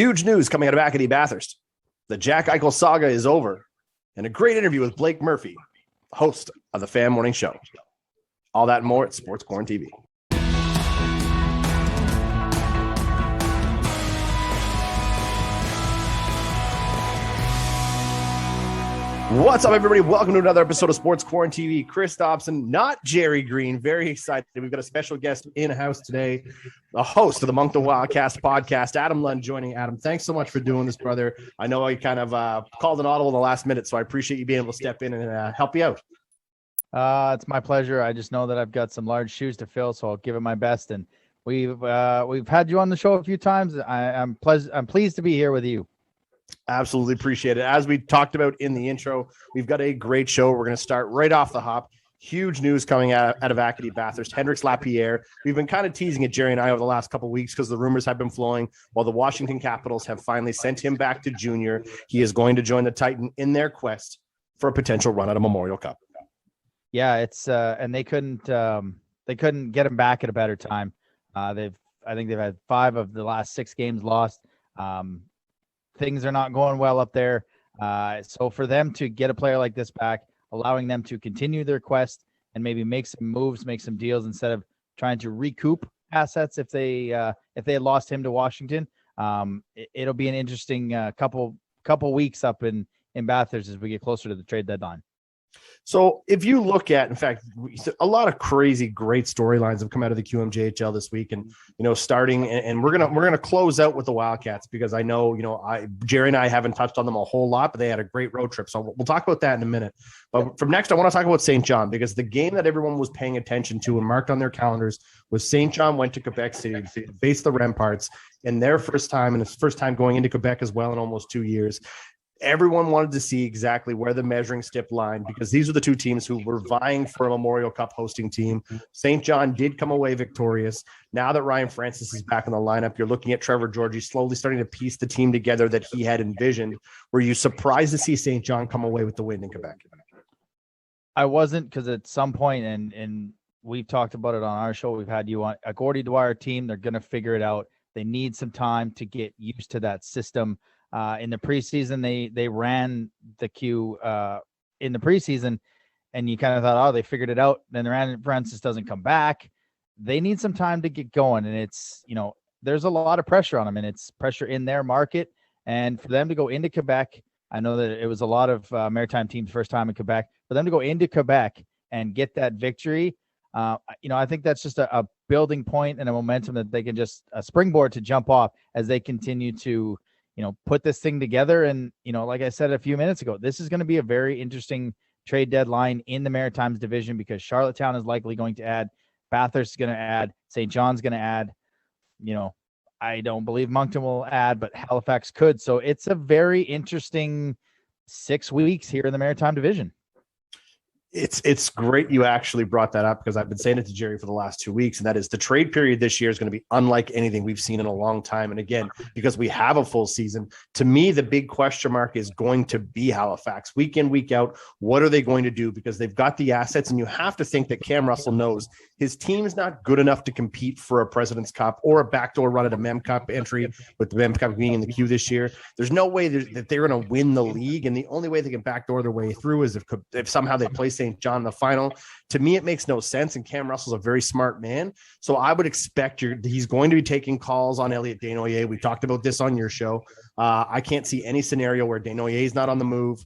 Huge news coming out of Acadie Bathurst. The Jack Eichel saga is over, and a great interview with Blake Murphy, host of the Fan Morning Show. All that and more at Sports QuaranTV. What's up, everybody? Welcome to another episode of Sports QuaranTV. Chris Dobson, not Gerry Green. Very excited. We've got a special guest in-house today, the host of the London Wildcats podcast, Adam Lund, joining. Adam, thanks so much for doing this, brother. I know I kind of called an audible in the last minute, so I appreciate you being able to step in and help you out. It's my pleasure. I just know that I've got some large shoes to fill, so I'll give it my best. And we've had you on the show a few times. I'm pleased to be here with you. Absolutely appreciate it. As we talked about in the intro, we've got a great show. We're going to start right off the hop. Huge news coming out of Acadie Bathurst. Hendrix Lapierre. We've been kind of teasing it, Gerry and I, over the last couple of weeks because the rumors have been flowing. While the Washington Capitals have finally sent him back to junior, he is going to join the Titan in their quest for a potential run at a Memorial Cup. Yeah, it's and they couldn't get him back at a better time. I think they've had 5 of the last 6 games lost. Things are not going well up there. So for them to get a player like this back, allowing them to continue their quest and maybe make some moves, make some deals instead of trying to recoup assets if they had lost him to Washington, it'll be an interesting couple weeks up in Bathurst as we get closer to the trade deadline. So if you look at, in fact, a lot of crazy, great storylines have come out of the QMJHL this week, and starting, and we're gonna close out with the Wildcats because I know Gerry and I haven't touched on them a whole lot, but they had a great road trip, so we'll talk about that in a minute. But from next, I want to talk about St. John because the game that everyone was paying attention to and marked on their calendars was St. John went to Quebec City to face the Remparts in their first time, and it's first time going into Quebec as well in almost 2 years. Everyone wanted to see exactly where the measuring stick lined because these are the two teams who were vying for a Memorial Cup hosting team. St. John did come away victorious. Now that Ryan Francis is back in the lineup, you're looking at Trevor Georgie slowly starting to piece the team together that he had envisioned. Were you surprised to see St. John come away with the win in Quebec? I wasn't, because at some point, and we've talked about it on our show, we've had you on a Gordy Dwyer team. They're going to figure it out. They need some time to get used to that system. In the preseason, they ran the Q in the preseason, and you kind of thought, oh, they figured it out. Then the Ryan Francis doesn't come back. They need some time to get going, and it's there's a lot of pressure on them, and it's pressure in their market. And for them to go into Quebec, I know that it was a lot of maritime teams' first time in Quebec. For them to go into Quebec and get that victory, I think that's just a building point and a momentum that they can just a springboard to jump off as they continue to put this thing together. And, like I said a few minutes ago, this is going to be a very interesting trade deadline in the Maritimes division because Charlottetown is likely going to add, Bathurst is going to add, St. John's going to add, I don't believe Moncton will add, but Halifax could. So it's a very interesting 6 weeks here in the Maritime division. It's great you actually brought that up because I've been saying it to Gerry for the last 2 weeks, and that is the trade period this year is going to be unlike anything we've seen in a long time. And again, because we have a full season, to me, the big question mark is going to be Halifax. Week in, week out, what are they going to do? Because they've got the assets, and you have to think that Cam Russell knows his team is not good enough to compete for a President's Cup or a backdoor run at a Mem Cup entry, with the Mem Cup being in the queue this year. There's no way that they're going to win the league, and the only way they can backdoor their way through is if somehow they play St. John in the final. To me, it makes no sense, and Cam Russell's a very smart man, so I would expect he's going to be taking calls on Elliot Desnoyers. We talked about this on your show. I can't see any scenario where Desnoyers is not on the move.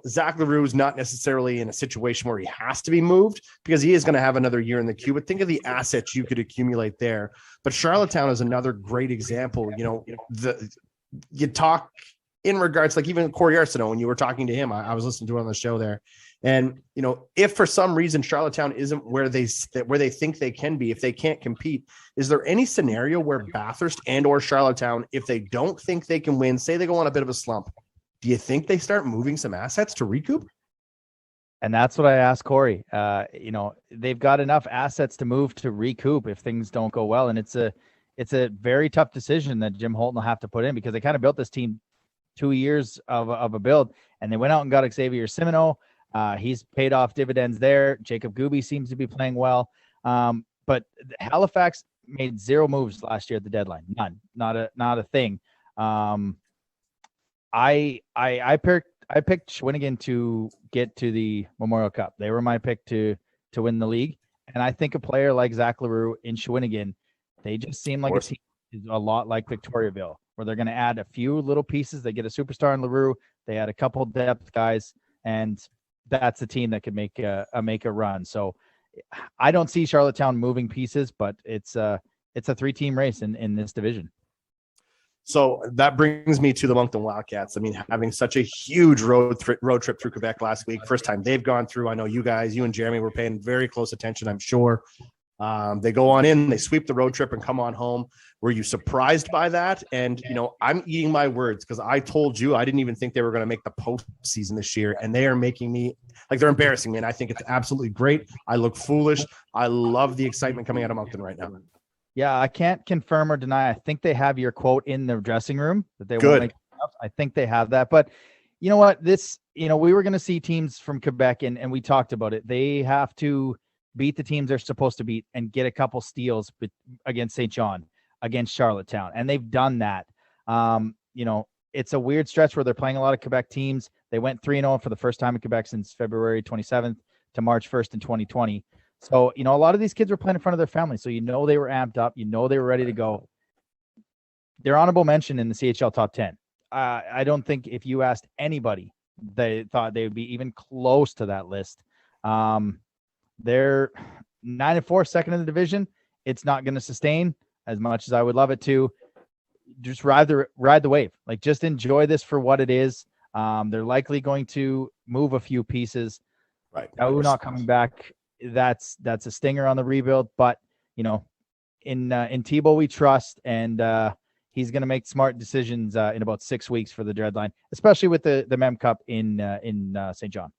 Zach LaRue is not necessarily in a situation where he has to be moved because he is going to have another year in the queue, but think of the assets you could accumulate there. But Charlottetown is another great example. You talk in regards, like even Corey Arsenault, when you were talking to him, I was listening to it on the show there. And, if for some reason Charlottetown isn't where they think they can be, if they can't compete, is there any scenario where Bathurst and or Charlottetown, if they don't think they can win, say they go on a bit of a slump, do you think they start moving some assets to recoup? And that's what I asked Corey. They've got enough assets to move to recoup if things don't go well. And it's a very tough decision that Jim Holton will have to put in because they kind of built this team 2 years of a build, and they went out and got Xavier Simoneau. He's paid off dividends there. Jacob Gooby seems to be playing well. But Halifax made 0 moves last year at the deadline. None. Not a thing. I picked Shawinigan to get to the Memorial Cup. They were my pick to win the league. And I think a player like Zach Leroux in Shawinigan, they just seem like a team is a lot like Victoriaville, where they're going to add a few little pieces. They get a superstar in Leroux. They add a couple depth guys, and that's a team that could make a run. So I don't see Charlottetown moving pieces, but it's a 3-team race in this division. So that brings me to the Moncton Wildcats. I mean, having such a huge road trip through Quebec last week, first time they've gone through. I know you and Jeremy were paying very close attention, I'm sure. They go on in, they sweep the road trip and come on home. Were you surprised by that? And, I'm eating my words because I told you I didn't even think they were going to make the postseason this year. And they are making me they're embarrassing me. And I think it's absolutely great. I look foolish. I love the excitement coming out of Moncton right now. Yeah, I can't confirm or deny. I think they have your quote in the dressing room that they won't make up. I think they have that. But you know what? We were going to see teams from Quebec, and we talked about it. They have to beat the teams they're supposed to beat and get a couple steals against St. John, against Charlottetown. And they've done that. It's a weird stretch where they're playing a lot of Quebec teams. They went 3-0 for the first time in Quebec since February 27th to March 1st in 2020. So, a lot of these kids were playing in front of their families. So, they were amped up. They were ready to go. They're honorable mention in the CHL top 10. I don't think if you asked anybody, they thought they would be even close to that list. They're 9-4, second in the division. It's not going to sustain as much as I would love it to. Just ride the wave. Just enjoy this for what it is. They're likely going to move a few pieces. Right. Not coming back. That's a stinger on the rebuild, but in Thibault we trust, and he's going to make smart decisions in about 6 weeks for the deadline, especially with the Mem Cup in St. John.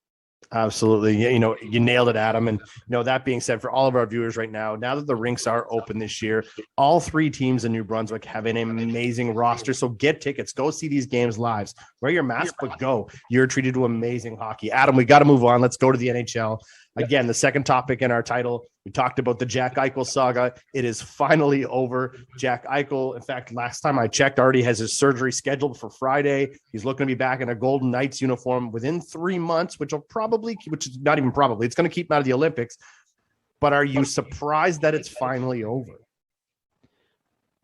Absolutely. You nailed it, Adam. And, that being said, for all of our viewers right now that the rinks are open this year, all 3 teams in New Brunswick have an amazing roster. So get tickets, go see these games live, wear your mask, but go. You're treated to amazing hockey. Adam, we got to move on. Let's go to the NHL. Again, the second topic in our title, we talked about the Jack Eichel saga. It is finally over. Jack Eichel, in fact, last time I checked, already has his surgery scheduled for Friday. He's looking to be back in a Golden Knights uniform within 3 months, which is not even probably. It's going to keep him out of the Olympics. But are you surprised that it's finally over?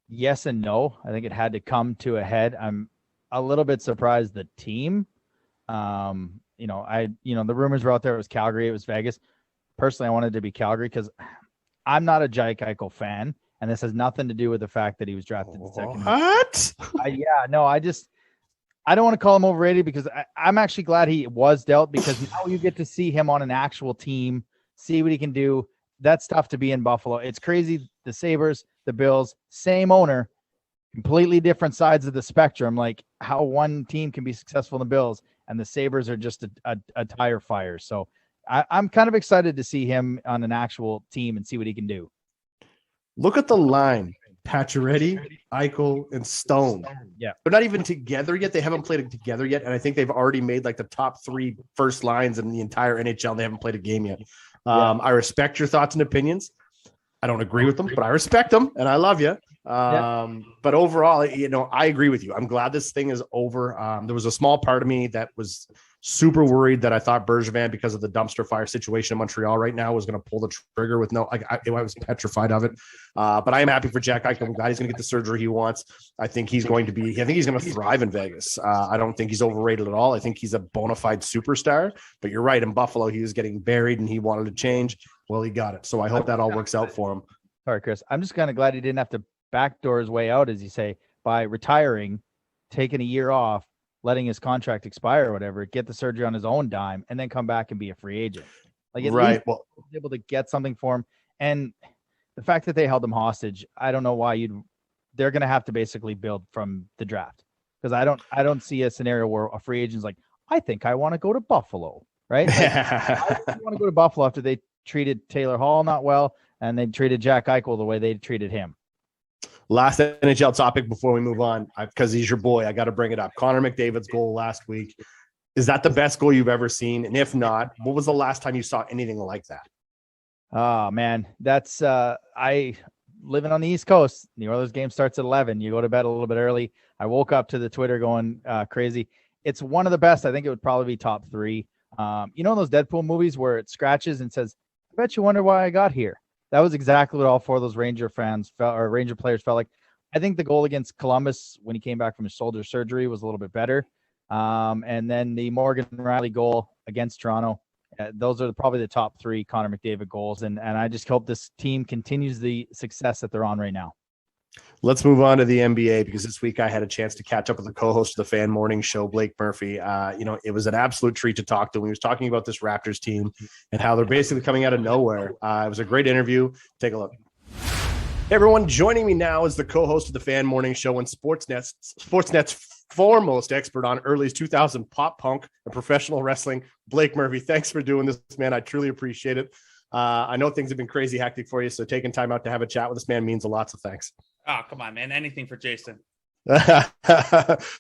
Yes and no. I think it had to come to a head. I'm a little bit surprised the team. The rumors were out there. It was Calgary. It was Vegas. Personally, I wanted it to be Calgary because I'm not a Jack Eichel fan, and this has nothing to do with the fact that he was drafted second. What? I don't want to call him overrated because I'm actually glad he was dealt, because now you get to see him on an actual team, see what he can do. That's tough to be in Buffalo. It's crazy. The Sabres, the Bills, same owner, completely different sides of the spectrum. Like how one team can be successful in the Bills and the Sabres are just a tire fire. So I'm kind of excited to see him on an actual team and see what he can do. Look at the line. Pacioretty, Eichel, and Stone. Yeah. They're not even together yet. They haven't played it together yet. And I think they've already made the top 3 first lines in the entire NHL. And they haven't played a game yet. I respect your thoughts and opinions. I don't agree with them, but I respect them and I love you. But overall, I agree with you. I'm glad this thing is over. There was a small part of me that was super worried that I thought Bergevin, because of the dumpster fire situation in Montreal right now, was going to pull the trigger with I was petrified of it. But I am happy for Jack Eichel. I'm glad he's going to get the surgery he wants. I think he's going to thrive in Vegas. I don't think he's overrated at all. I think he's a bona fide superstar, but you're right. In Buffalo, he was getting buried and he wanted to change. Well, he got it. So I hope that all works out for him. Sorry, Chris. I'm just kind of glad he didn't have to backdoor his way out, as you say, by retiring, taking a year off, letting his contract expire or whatever, get the surgery on his own dime, and then come back and be a free agent. At least able to get something for him. And the fact that they held him hostage, I don't know why they're going to have to basically build from the draft, because I don't see a scenario where a free agent's like, I think I want to go to Buffalo, right? I want to go to Buffalo after they treated Taylor Hall not well and they treated Jack Eichel the way they treated him. Last NHL topic before we move on, because he's your boy, I got to bring it up. Conor McDavid's goal last week. Is that the best goal you've ever seen? And if not, what was the last time you saw anything like that? Oh, man. That's I living on the East Coast. The Oilers game starts at 11. You go to bed a little bit early. I woke up to the Twitter going crazy. It's one of the best. I think it would probably be top 3. You know, in those Deadpool movies where it scratches and says, I bet you wonder why I got here. That was exactly what all 4 of those Ranger fans felt, or Ranger players felt like. I think the goal against Columbus when he came back from his shoulder surgery was a little bit better. And then the Morgan Riley goal against Toronto. Those are probably the top 3 Connor McDavid goals. And I just hope this team continues the success that they're on right now. Let's move on to the NBA, because this week I had a chance to catch up with the co-host of the Fan Morning Show, Blake Murphy. It was an absolute treat to talk to him. He was talking about this Raptors team and how they're basically coming out of nowhere. It was a great interview. Take a look. Hey everyone, joining me now is the co-host of the Fan Morning Show and Sportsnet's foremost expert on early 2000 pop punk and professional wrestling, Blake Murphy. Thanks for doing this, man. I truly appreciate it. I know things have been crazy hectic for you, so taking time out to have a chat with this man means a lot, so thanks. Oh, come on, man. Anything for Jason. So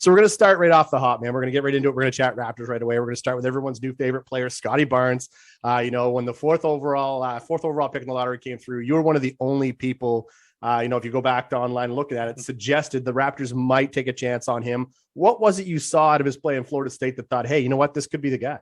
we're going to start right off the hop, man. We're going to get right into it. We're going to chat Raptors right away. We're going to start with everyone's new favorite player, Scotty Barnes. When the fourth overall pick in the lottery came through, you were one of the only people, if you go back to online and look at it, suggested the Raptors might take a chance on him. What was it you saw out of his play in Florida State that thought, hey, you know what, this could be the guy?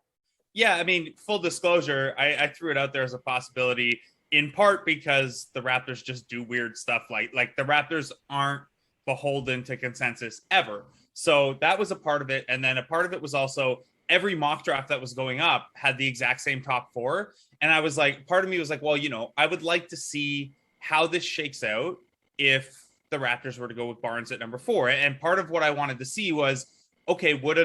Yeah, I mean, full disclosure, I threw it out there as a possibility, in part because the Raptors just do weird stuff. Like the Raptors aren't beholden to consensus ever. So that was a part of it. And then a part of it was also every mock draft that was going up had the exact same top 4. And I was like, part of me was like, well, I would like to see how this shakes out if the Raptors were to go with Barnes at number 4. And part of what I wanted to see was, okay, would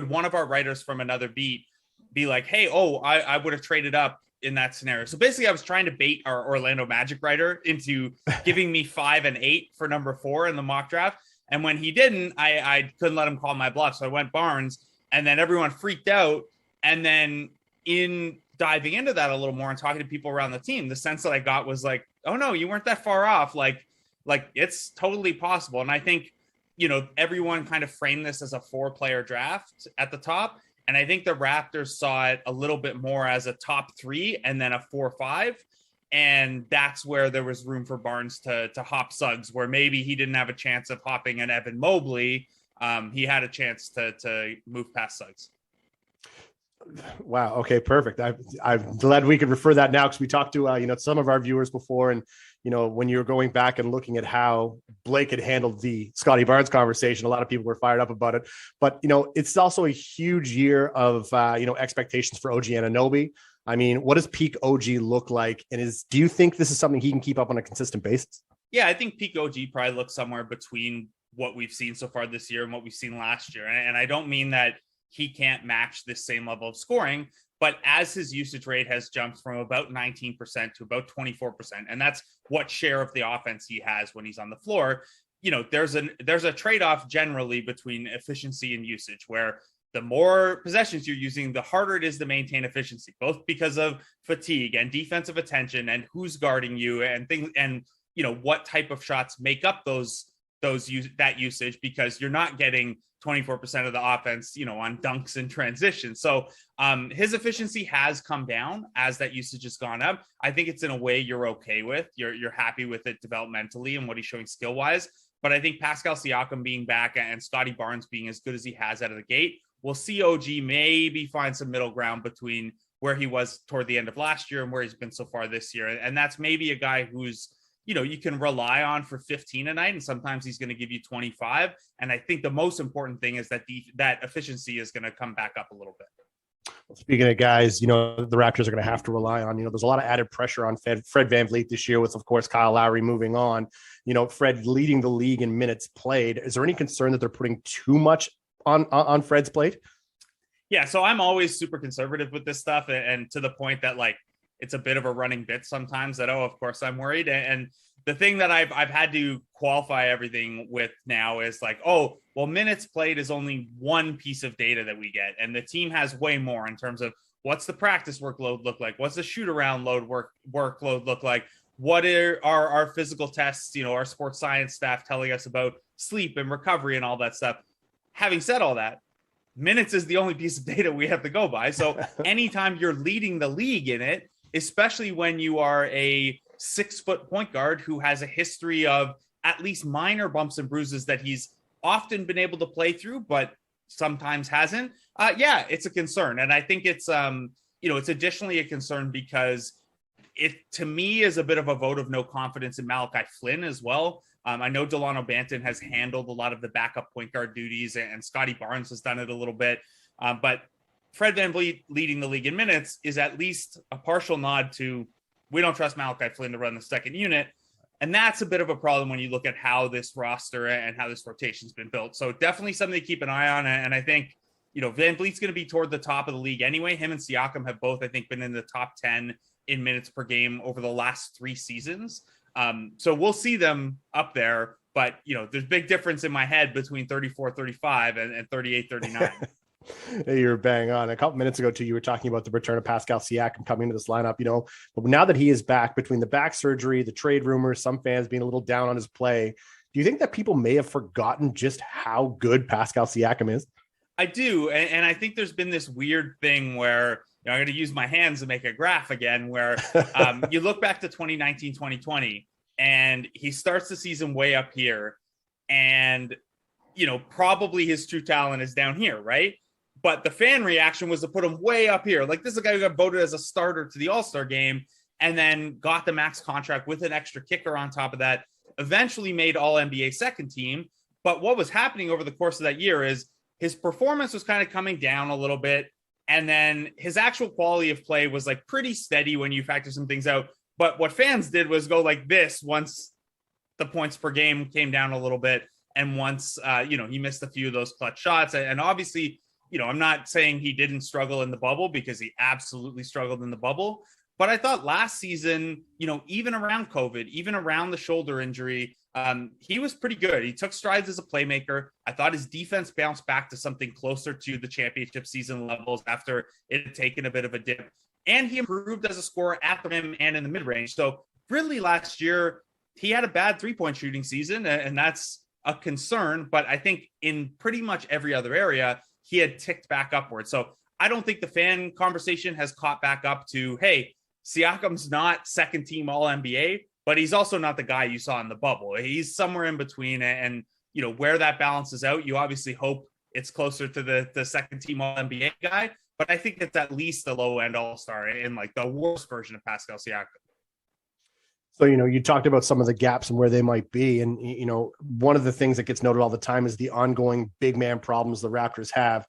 one of our writers from another beat be like, hey, I would have traded up in that scenario. So basically I was trying to bait our Orlando Magic writer into giving me 5 and 8 for number 4 in the mock draft. And when he didn't, I couldn't let him call my bluff. So I went Barnes, and then everyone freaked out. And then in diving into that a little more and talking to people around the team, the sense that I got was like, oh no, you weren't that far off. Like it's totally possible. And I think, everyone kind of framed this as a 4-player draft at the top. And I think the Raptors saw it a little bit more as a top 3 and then a 4-5. And that's where there was room for Barnes to hop Suggs, where maybe he didn't have a chance of hopping an Evan Mobley. He had a chance to move past Suggs. Wow. Okay, perfect. I'm glad we could refer that now, because we talked to some of our viewers before, and when you were going back and looking at how Blake had handled the Scotty Barnes conversation, a lot of people were fired up about it. But it's also a huge year of expectations for OG Anunoby. I mean, what does peak OG look like, and do you think this is something he can keep up on a consistent basis? Yeah, I think peak OG probably looks somewhere between what we've seen so far this year and what we've seen last year, and I don't mean that he can't match this same level of scoring, but as his usage rate has jumped from about 19% to about 24%, and that's what share of the offense he has when he's on the floor, there's a trade-off generally between efficiency and usage, where the more possessions you're using, the harder it is to maintain efficiency, both because of fatigue and defensive attention and who's guarding you and things, and what type of shots make up that usage, because you're not getting 24% of the offense, on dunks and transitions. So his efficiency has come down as that usage has gone up. I think it's in a way you're okay with. You're happy with it developmentally and what he's showing skill wise. But I think Pascal Siakam being back and Scotty Barnes being as good as he has out of the gate, we'll see OG maybe find some middle ground between where he was toward the end of last year and where he's been so far this year. And that's maybe a guy who's, you can rely on for 15 a night, and sometimes he's going to give you 25. And I think the most important thing is that that efficiency is going to come back up a little bit. Well, speaking of guys, the Raptors are going to have to rely on, there's a lot of added pressure on Fred VanVleet this year with, of course, Kyle Lowry moving on, Fred leading the league in minutes played. Is there any concern that they're putting too much on Fred's plate? Yeah. So I'm always super conservative with this stuff, and to the point that it's a bit of a running bit sometimes that, of course I'm worried. And the thing that I've had to qualify everything with now is minutes played is only one piece of data that we get. And the team has way more in terms of what's the practice workload look like? What's the shoot around workload look like? What are our physical tests, our sports science staff telling us about sleep and recovery and all that stuff. Having said all that, minutes is the only piece of data we have to go by. So anytime you're leading the league in it, especially when you are a 6-foot point guard who has a history of at least minor bumps and bruises that he's often been able to play through, but sometimes hasn't. Yeah, it's a concern. And I think it's, it's additionally a concern because it, to me, is a bit of a vote of no confidence in Malachi Flynn as well. I know Delano Banton has handled a lot of the backup point guard duties, and Scotty Barnes has done it a little bit. But Fred VanVleet leading the league in minutes is at least a partial nod to, we don't trust Malachi Flynn to run the second unit. And that's a bit of a problem when you look at how this roster and how this rotation's been built. So definitely something to keep an eye on. And I think, VanVleet's going to be toward the top of the league anyway. Him and Siakam have both, I think, been in the top 10 in minutes per game over the last 3 seasons. So we'll see them up there. But, there's big difference in my head between 34-35 and 38-39. You're bang on. A couple minutes ago, too, you were talking about the return of Pascal Siakam coming into this lineup, but now that he is back, between the back surgery, the trade rumors, some fans being a little down on his play, do you think that people may have forgotten just how good Pascal Siakam is? I do. And I think there's been this weird thing where, I'm going to use my hands to make a graph again, where you look back to 2019, 2020, and he starts the season way up here. And, probably his true talent is down here, right? But the fan reaction was to put him way up here. Like, this is a guy who got voted as a starter to the All-Star game and then got the max contract with an extra kicker on top of that, eventually made All-NBA second team. But what was happening over the course of that year is his performance was kind of coming down a little bit. And then his actual quality of play was like pretty steady when you factor some things out. But what fans did was go like this once the points per game came down a little bit. And once, he missed a few of those clutch shots. And obviously, I'm not saying he didn't struggle in the bubble, because he absolutely struggled in the bubble. But I thought last season, even around COVID, even around the shoulder injury, he was pretty good. He took strides as a playmaker. I thought his defense bounced back to something closer to the championship season levels after it had taken a bit of a dip. And he improved as a scorer at the rim and in the mid-range. So really last year, he had a bad three-point shooting season, and that's a concern. But I think in pretty much every other area, he had ticked back upward. So I don't think the fan conversation has caught back up to, hey, Siakam's not second team All-NBA, but he's also not the guy you saw in the bubble. He's somewhere in between. And where that balances out, you obviously hope it's closer to the second team All-NBA guy. But I think it's at least a low-end All-Star in like the worst version of Pascal Siakam. So, you talked about some of the gaps and where they might be. And, one of the things that gets noted all the time is the ongoing big man problems the Raptors have.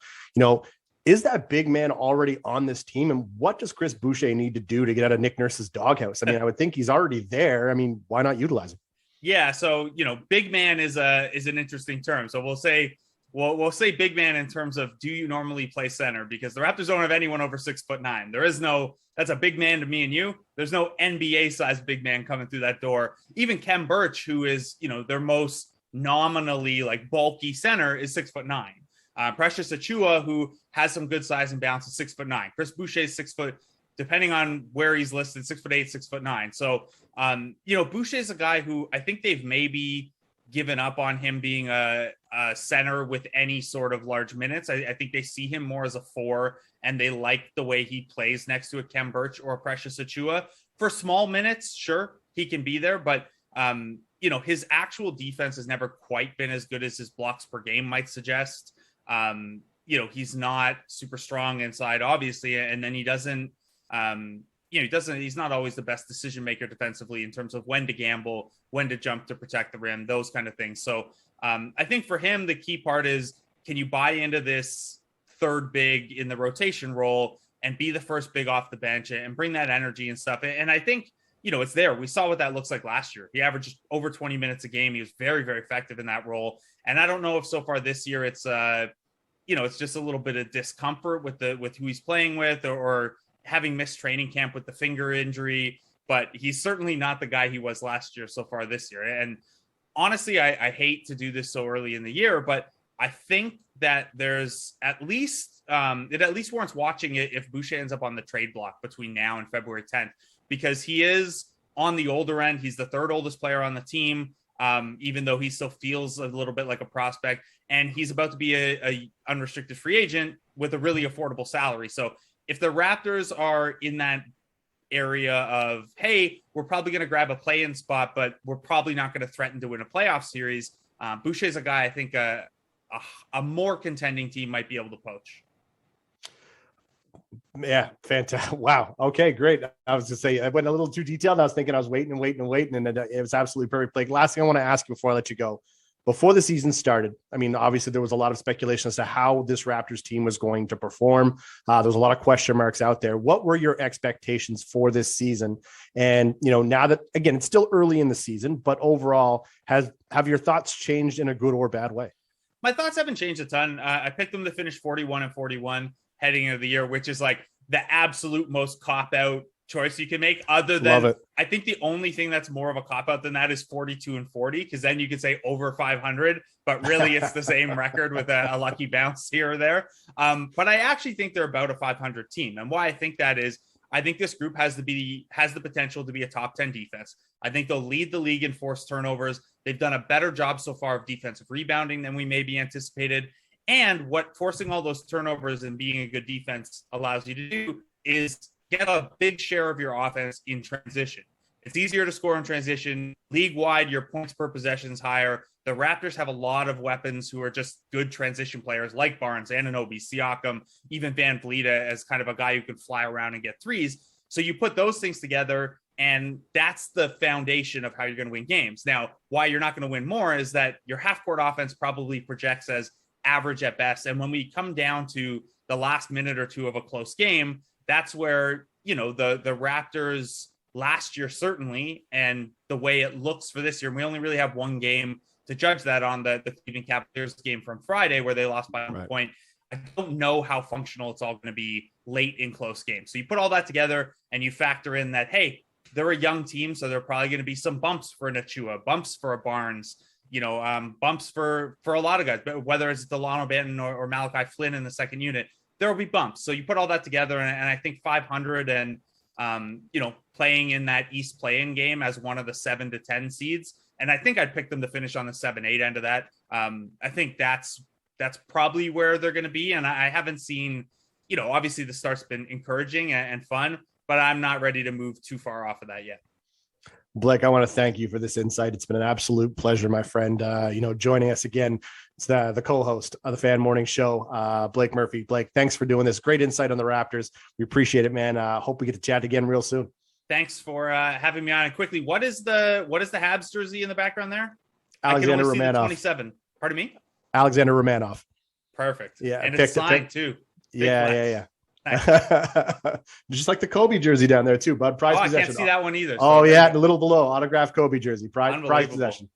Is that big man already on this team? And what does Chris Boucher need to do to get out of Nick Nurse's doghouse? I mean, I would think he's already there. I mean, why not utilize him? Yeah. So, big man is an interesting term. So we'll say big man in terms of, do you normally play center? Because the Raptors don't have anyone over 6'9". There is no, that's a big man to me and you. There's no NBA sized big man coming through that door. Even Kem Birch, who is, their most nominally like bulky center, is 6'9". Precious Achua, who has some good size and bounce, is 6'9". Chris Boucher is 6 foot, depending on where he's listed, 6'8", 6'9". So, Boucher is a guy who I think they've maybe given up on him being a center with any sort of large minutes. I think they see him more as a 4, and they like the way he plays next to a Kem Birch or a Precious Achua. For small minutes, sure, he can be there, but his actual defense has never quite been as good as his blocks per game might suggest. He's not super strong inside, obviously, and then he doesn't, he's not always the best decision maker defensively in terms of when to gamble, when to jump to protect the rim, those kind of things. So I think for him, the key part is, can you buy into this third big in the rotation role and be the first big off the bench and bring that energy and stuff? And I think, it's there. We saw what that looks like last year. He averaged over 20 minutes a game. He was very, very effective in that role. And I don't know if so far this year it's just a little bit of discomfort with who he's playing with, or having missed training camp with the finger injury, but he's certainly not the guy he was last year so far this year. And honestly, I hate to do this so early in the year, but I think that there's at least warrants watching it if Boucher ends up on the trade block between now and February 10th, because he is on the older end. He's the third oldest player on the team, even though he still feels a little bit like a prospect, and he's about to be a unrestricted free agent with a really affordable salary. So if the Raptors are in that area of, hey, we're probably going to grab a play-in spot, but we're probably not going to threaten to win a playoff series, Boucher's a guy I think a more contending team might be able to poach. Yeah, fantastic. Wow. Okay, great. I was to say I went a little too detailed. I was thinking I was waiting, and it was absolutely perfect. Blake, last thing I want to ask you before I let you go. Before the season started, I mean, obviously there was a lot of speculation as to how this Raptors team was going to perform. There was a lot of question marks out there. What were your expectations for this season? And, now that, again, it's still early in the season, but overall, have your thoughts changed in a good or bad way? My thoughts haven't changed a ton. I picked them to finish 41-41 heading into the year, which is like the absolute most cop-out choice you can make, other than I think the only thing that's more of a cop-out than that is 42-40, because then you could say over 500, but really it's the same record with a lucky bounce here or there. But I actually think they're about a 500 team. And why I think that is, I think this group has the potential to be a top 10 defense. I think they'll lead the league in forced turnovers. They've done a better job so far of defensive rebounding than we maybe anticipated. And what forcing all those turnovers and being a good defense allows you to do is get a big share of your offense in transition. It's easier to score in transition. League-wide, your points per possession is higher. The Raptors have a lot of weapons who are just good transition players like Barnes, Anunoby, Siakam, even Van Vliet as kind of a guy who can fly around and get threes. So you put those things together, and that's the foundation of how you're going to win games. Now, why you're not going to win more is that your half-court offense probably projects as average at best. And when we come down to the last minute or two of a close game, that's where, the Raptors last year, certainly, and the way it looks for this year, we only really have one game to judge that on, the Cleveland Cavaliers game from Friday, where they lost by 1 point. I don't know how functional it's all going to be late in close games. So you put all that together and you factor in that, hey, they're a young team, so there are probably going to be some bumps for an Achua, bumps for a Barnes, bumps for a lot of guys, but whether it's Delano Banton or Malachi Flynn in the second unit, there will be bumps. So you put all that together, and I think 500 and, playing in that East play-in game as one of the 7 to 10 seeds. And I think I'd pick them to finish on the 7-8 end of that. I think that's probably where they're going to be. And I haven't seen, obviously the start's been encouraging and fun, but I'm not ready to move too far off of that yet. Blake, I want to thank you for this insight. It's been an absolute pleasure, my friend, joining us again. It's the co-host of the Fan Morning Show, Blake Murphy. Blake, thanks for doing this. Great insight on the Raptors. We appreciate it, man. Hope we get to chat again real soon. Thanks for having me on. And quickly, what is the Habs jersey in the background there? Alexander Romanov. 27. Pardon me? Alexander Romanov. Perfect. Yeah. And it's signed too. Yeah. Just like the Kobe jersey down there too, bud. Prize possession. I can't see that one either. So a little below, autographed Kobe jersey. Prize possession.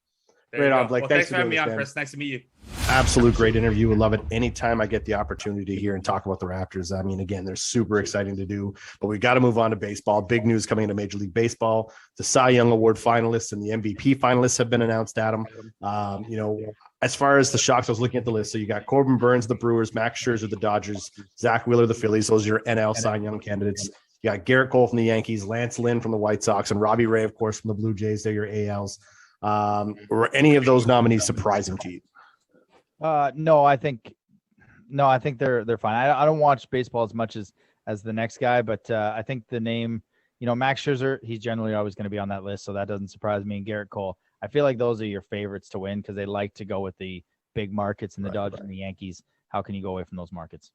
Great on, Blake. Well, thanks for having me on, Chris. Nice to meet you. Absolute great interview. Would love it anytime I get the opportunity to hear and talk about the Raptors. I mean, again, they're super exciting to do, but we got to move on to baseball. Big news coming into Major League Baseball. The Cy Young Award finalists and the MVP finalists have been announced, Adam. As far as the shocks, I was looking at the list. So you got Corbin Burns, the Brewers, Max Scherzer, the Dodgers, Zach Wheeler, the Phillies. Those are your NL Cy Young candidates. You got Garrett Cole from the Yankees, Lance Lynn from the White Sox, and Robbie Ray, of course, from the Blue Jays. They're your ALs. Were any of those nominees surprising to you? No, I think they're fine. I don't watch baseball as much as the next guy, but I think the name, Max Scherzer, he's generally always going to be on that list, so that doesn't surprise me. And Garrett Cole, I feel like those are your favorites to win because they like to go with the big markets and the Dodgers and the Yankees. How can you go away from those markets?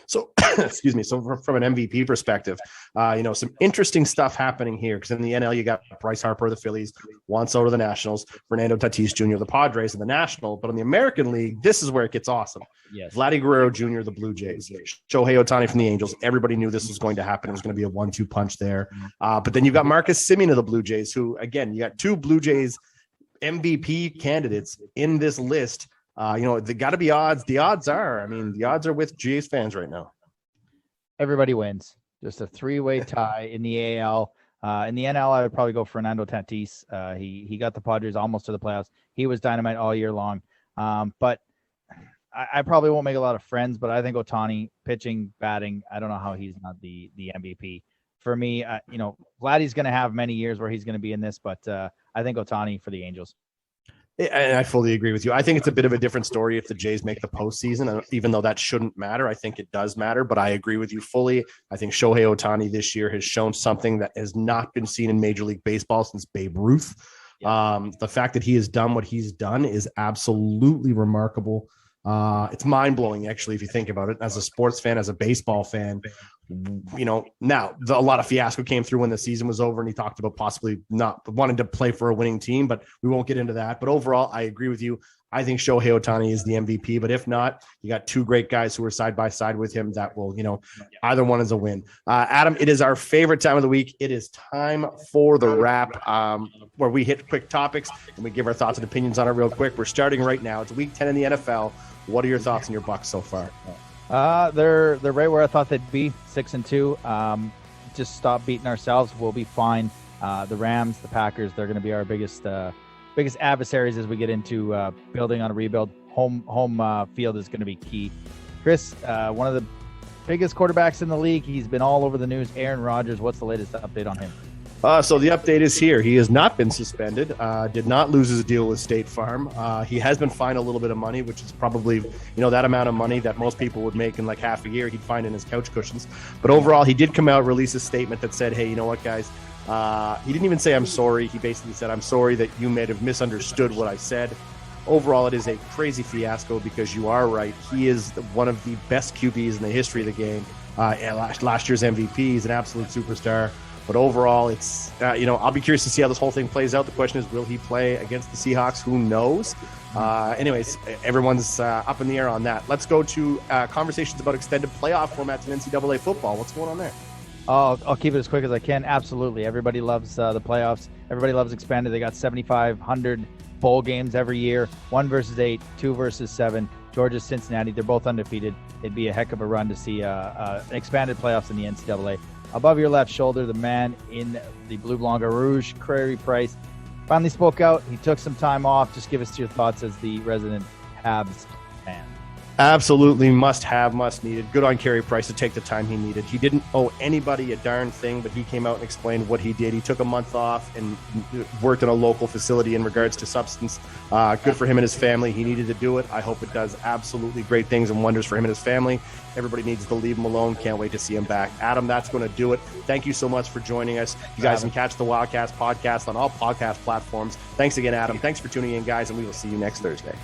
So, excuse me. So from an MVP perspective, some interesting stuff happening here because in the NL, you got Bryce Harper, the Phillies, Juan Soto, the Nationals, Fernando Tatis Jr., the Padres, and the National. But in the American League, this is where it gets awesome. Yes. Vladdy Guerrero Jr., the Blue Jays, Shohei Ohtani from the Angels. Everybody knew this was going to happen. It was going to be a 1-2 punch there. But then you've got Marcus Semien of the Blue Jays, who, again, you got two Blue Jays MVP candidates in this list. They got to be odds. The odds are with Jays fans right now. Everybody wins. Just a 3-way tie in the AL. In the NL, I would probably go Fernando Tatis. He got the Padres almost to the playoffs. He was dynamite all year long. But I probably won't make a lot of friends, but I think Ohtani, pitching, batting, I don't know how he's not the MVP. For me, Vladdy's going to have many years where he's going to be in this, but I think Ohtani for the Angels. And I fully agree with you. I think it's a bit of a different story if the Jays make the postseason, even though that shouldn't matter. I think it does matter, but I agree with you fully. I think Shohei Ohtani this year has shown something that has not been seen in Major League Baseball since Babe Ruth. The fact that he has done what he's done is absolutely remarkable. It's mind-blowing, actually, if you think about it. As a sports fan, as a baseball fan, now a lot of fiasco came through when the season was over, and he talked about possibly not wanting to play for a winning team, but we won't get into that. But overall, I agree with you. I think Shohei Ohtani is the MVP, but if not, you got two great guys who are side by side with him that will, either one is a win. Adam, it is our favorite time of the week. It is time for the wrap, where we hit quick topics and we give our thoughts and opinions on it real quick. We're starting right now. It's week 10 in the NFL. What are your thoughts on your Bucs so far? They're right where I thought they'd be, 6-2. Just stop beating ourselves. We'll be fine. The Rams, the Packers, they're going to be our biggest adversaries as we get into building on a rebuild. Home field is going to be key. Chris, one of the biggest quarterbacks in the league. He's been all over the news. Aaron Rodgers, what's the latest update on him? So the update is here. He has not been suspended, did not lose his deal with State Farm. He has been fined a little bit of money, which is probably, that amount of money that most people would make in like half a year. He'd find in his couch cushions. But overall, he did come out, release a statement that said, hey, you know what, guys? He didn't even say I'm sorry. He basically said, I'm sorry that you may have misunderstood what I said. Overall, it is a crazy fiasco because you are right. He is one of the best QBs in the history of the game. Last year's MVP. He's an absolute superstar. But overall, it's, I'll be curious to see how this whole thing plays out. The question is, will he play against the Seahawks? Who knows? Anyways, everyone's up in the air on that. Let's go to conversations about extended playoff formats in NCAA football. What's going on there? I'll keep it as quick as I can. Absolutely. Everybody loves the playoffs. Everybody loves expanded. They got 7,500 bowl games every year, 1 versus 8, 2 versus 7. Georgia, Cincinnati, they're both undefeated. It'd be a heck of a run to see expanded playoffs in the NCAA. Above your left shoulder, the man in the Blue Blanc Rouge, Crary Price, finally spoke out. He took some time off. Just give us your thoughts as the resident Habs fan. Absolutely must needed. Good on Carey Price to take the time he needed. He didn't owe anybody a darn thing, but he came out and explained what he did. He took a month off and worked in a local facility in regards to substance. Good for him and his family. He needed to do it. I hope it does absolutely great things and wonders for him and his family. Everybody needs to leave him alone. Can't wait to see him back. Adam, that's going to do it. Thank you so much for joining us. You guys can catch the Wildcats podcast on all podcast platforms. Thanks again, Adam. Thanks for tuning in, guys, and we will see you next Thursday.